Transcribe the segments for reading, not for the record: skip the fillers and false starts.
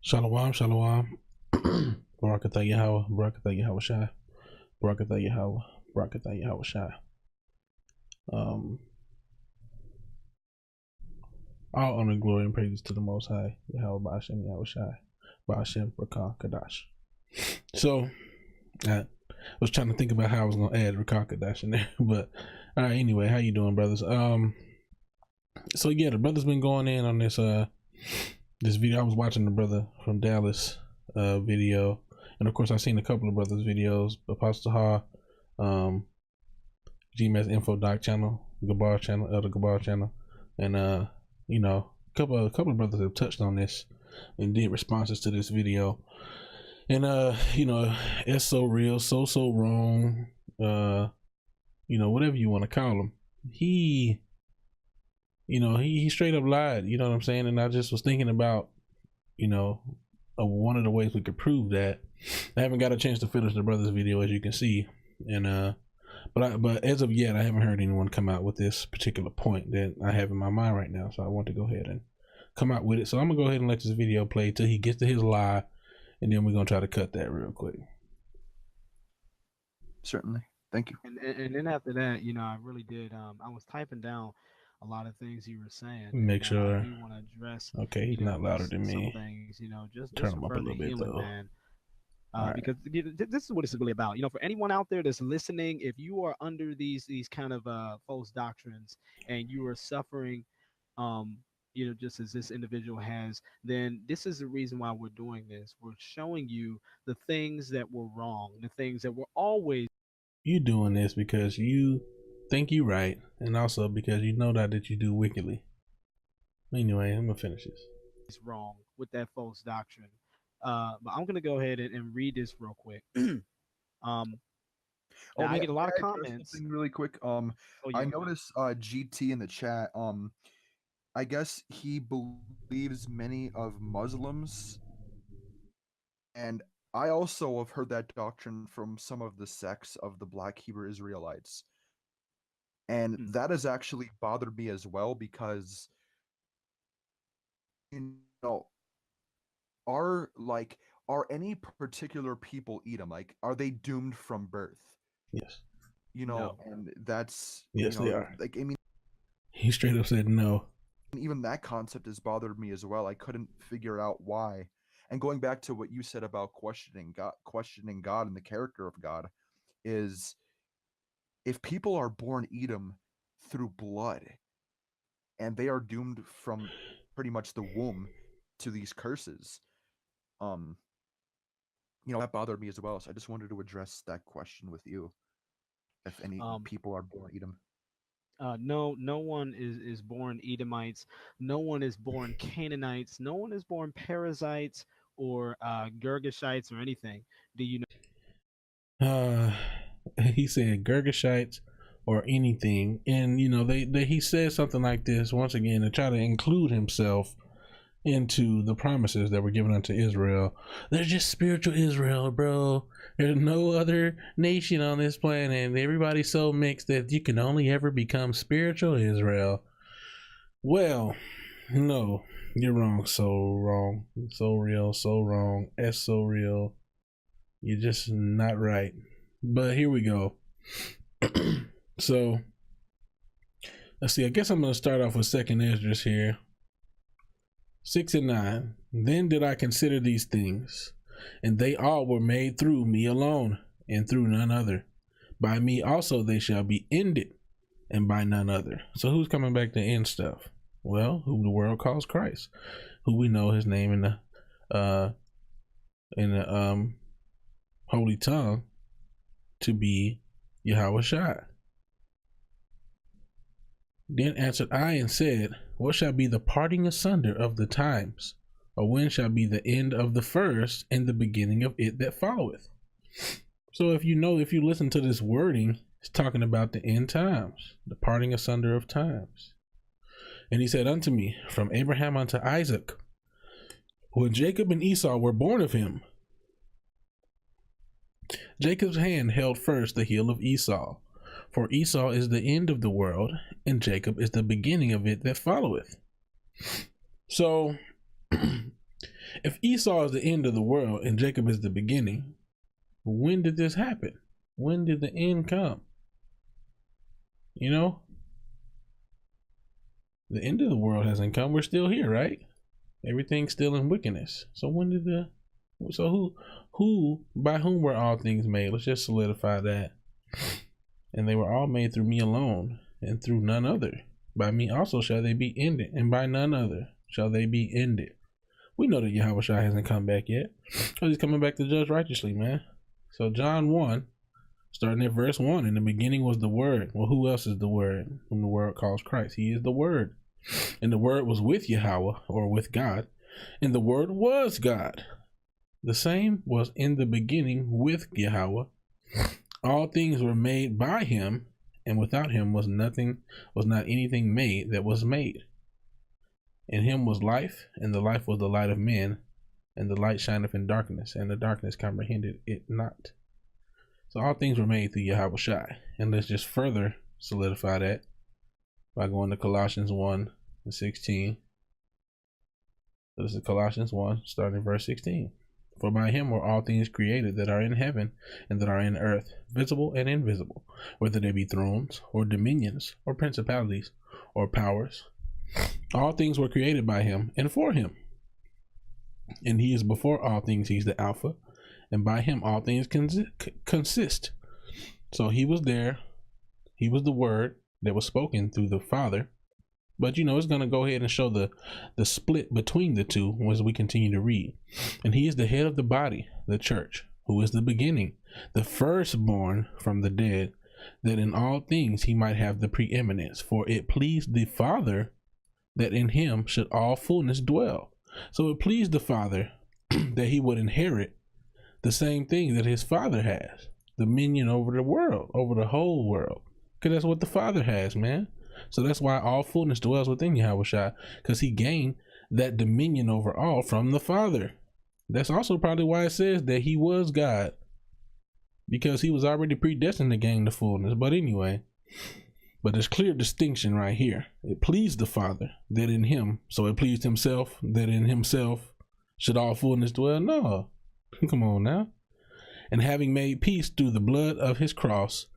Shalom, shalom. Barakatah Yahweh, Barakatah Yahweh Shai, Barakatah Yahweh, Barakatah Yahweh Shai. All honor, glory, and praises to the Most High, Yahweh Ba'ashem, Yahweh Shai, Ba'ashem, Rakah, Kadash. So, I was trying to think about how I was going to add Rakah, Kadash in there, but all right, anyway, how you doing, brothers? So yeah, the brother's been going in on this, this video. I was watching the brother from Dallas video, and of course I've seen a couple of brothers videos, Apostle Ha, GMS Info Doc channel, Gabar channel, Elder Gabar channel, and you know, a couple of brothers have touched on this and did responses to this video. And you know, it's so real, so wrong, you know, whatever you want to call him. He, you know, he straight up lied, you know what I'm saying? And I just was thinking about, you know, one of the ways we could prove that. I haven't got a chance to finish the brother's video, as you can see, and but as of yet, I haven't heard anyone come out with this particular point that I have in my mind right now. So I want to go ahead and come out with it. So I'm gonna go ahead and let this video play till he gets to his lie, and then we're gonna try to cut that real quick. Certainly, thank you. And then after that, you know, I really did. I was typing down a lot of things you were saying. Make sure. I do want to address. Okay, he's not louder than me. Some things, you know, just turn him up a little bit though. Man. Because this is what it's really about. You know, for anyone out there that's listening, if you are under these kind of false doctrines and you are suffering, you know, just as this individual has, then this is the reason why we're doing this. We're showing you the things that were wrong, the things that were always. You doing this because you think you right, and also because you know that you do wickedly. Anyway, I'm gonna finish this. It's wrong with that false doctrine. But I'm gonna go ahead and read this real quick. I get a lot of comments. Really quick. I noticed GT in the chat. I guess he believes many of Muslims, and I also have heard that doctrine from some of the sects of the Black Hebrew Israelites, and that has actually bothered me as well because, you know, are any particular people Edom, like, are they doomed from birth? Yes. You know, no. And that's, yes, you know, they are. like, I mean, he straight up said no. Even that concept has bothered me as well. I couldn't figure out why. And going back to what you said about questioning God and the character of God, is if people are born Edom through blood and they are doomed from pretty much the womb to these curses, you know, that bothered me as well. So I just wanted to address that question with you. If any people are born Edom. No one is born Edomites. No one is born Canaanites. No one is born Perizzites or Girgashites or anything. Do you know? He said Girgashites or anything, and you know he said something like this once again to try to include himself into the promises that were given unto Israel. They're just spiritual Israel, bro. There's no other nation on this planet. Everybody's so mixed that you can only ever become spiritual Israel. Well, no, you're wrong. So wrong. So real. So wrong. That's so real. You're just not right. But here we go. So let's see. I guess I'm going to start off with 2nd Esdras here. 6 and 9. Then did I consider these things, and they all were made through me alone, and through none other. By me also they shall be ended, and by none other. So who's coming back to end stuff? Well, who the world calls Christ, who we know his name in the holy tongue to be Yahweh Shai. Then answered I and said, what shall be the parting asunder of the times? Or when shall be the end of the first and the beginning of it that followeth? So if you listen to this wording, it's talking about the end times, the parting asunder of times. And he said unto me, from Abraham unto Isaac, when Jacob and Esau were born of him, Jacob's hand held first the heel of Esau. For Esau is the end of the world, and Jacob is the beginning of it that followeth. So, If Esau is the end of the world and Jacob is the beginning, when did this happen? When did the end come? You know, the end of the world hasn't come. We're still here, right? Everything's still in wickedness. So when did who, by whom were all things made? Let's just solidify that. And they were all made through me alone, and through none other. By me also shall they be ended, and by none other shall they be ended. We know that Yahweh Shai hasn't come back yet. Oh, he's coming back to judge righteously, man. So John 1, starting at verse 1, in the beginning was the Word. Well, who else is the Word? Whom the Word calls Christ. He is the Word. And the Word was with Yahweh, or with God. And the Word was God. The same was in the beginning with Yahweh. All things were made by him, and without him was not anything made that was made. In him was life, and the life was the light of men, and the light shineth in darkness, and the darkness comprehended it not. So all things were made through Yahweh Shai. And let's just further solidify that by going to Colossians 1:16. So this is Colossians 1, starting verse 16. For by him were all things created that are in heaven and that are in earth, visible and invisible, whether they be thrones, or dominions, or principalities, or powers. All things were created by him and for him. And he is before all things. He's the Alpha. And by him all things consist. So he was there. He was the Word that was spoken through the Father. But, it's going to go ahead and show the split between the two as we continue to read. And he is the head of the body, the church, who is the beginning, the firstborn from the dead, that in all things he might have the preeminence. For it pleased the Father that in him should all fullness dwell. So it pleased the Father that he would inherit the same thing that his Father has, dominion over the world, over the whole world. Because that's what the Father has, man. So that's why all fullness dwells within Yahweh Shai, because he gained that dominion over all from the Father. That's also probably why it says that he was God, because he was already predestined to gain the fullness. But anyway, there's clear distinction right here. It pleased the Father that in him, so it pleased himself that in himself should all fullness dwell. No, come on now. And having made peace through the blood of his cross,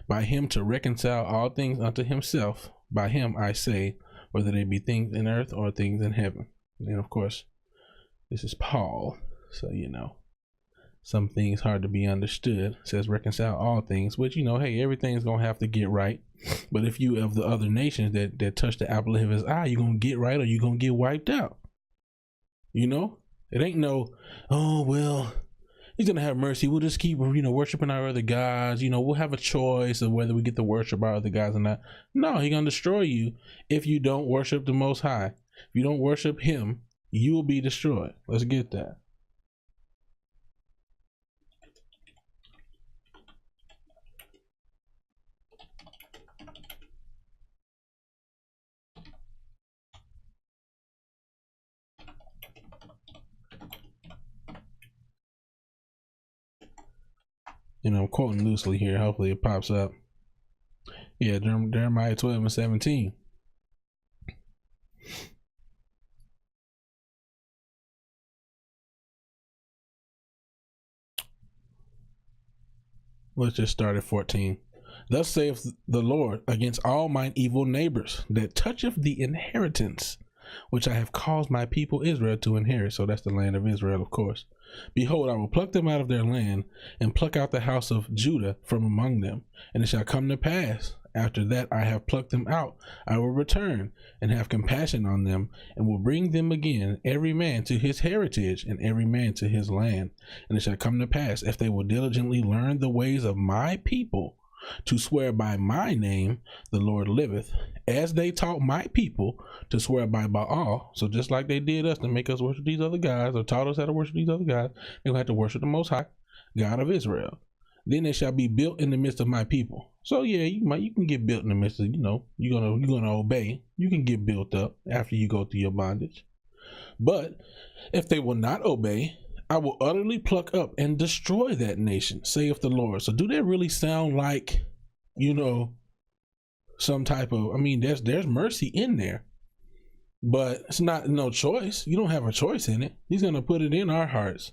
by him to reconcile all things unto himself. By him I say, whether they be things in earth or things in heaven. And of course, this is Paul, so some things hard to be understood. It says reconcile all things, which hey, everything's gonna have to get right. But if you of the other nations that touch the apple of his eye, you're gonna get right or you're gonna get wiped out. It ain't no, oh well, he's gonna have mercy. We'll just keep, worshiping our other gods. We'll have a choice of whether we get to worship our other gods or not. No, he's gonna destroy you if you don't worship the Most High. If you don't worship him, you will be destroyed. Let's get that. I'm quoting loosely here. Hopefully it pops up. Yeah, Jeremiah 12:17. Let's just start at 14. Thus saith the Lord against all mine evil neighbors that toucheth the inheritance which I have caused my people Israel to inherit. So that's the land of Israel, of course. Behold, I will pluck them out of their land, and pluck out the house of Judah from among them. And it shall come to pass, after that I have plucked them out, I will return and have compassion on them, and will bring them again, every man to his heritage, and every man to his land. And it shall come to pass, if they will diligently learn the ways of my people, to swear by my name, the Lord liveth, as they taught my people to swear by Baal. So just like they did us to make us worship these other gods, or taught us how to worship these other gods, they're gonna have to worship the Most High, God of Israel. Then they shall be built in the midst of my people. So yeah, you can get built in the midst of, you're gonna obey. You can get built up after you go through your bondage. But if they will not obey, I will utterly pluck up and destroy that nation, saith the Lord. So do that really sound like, some type of, there's mercy in there. but it's not no choice. You don't have a choice in it. He's going to put it in our hearts.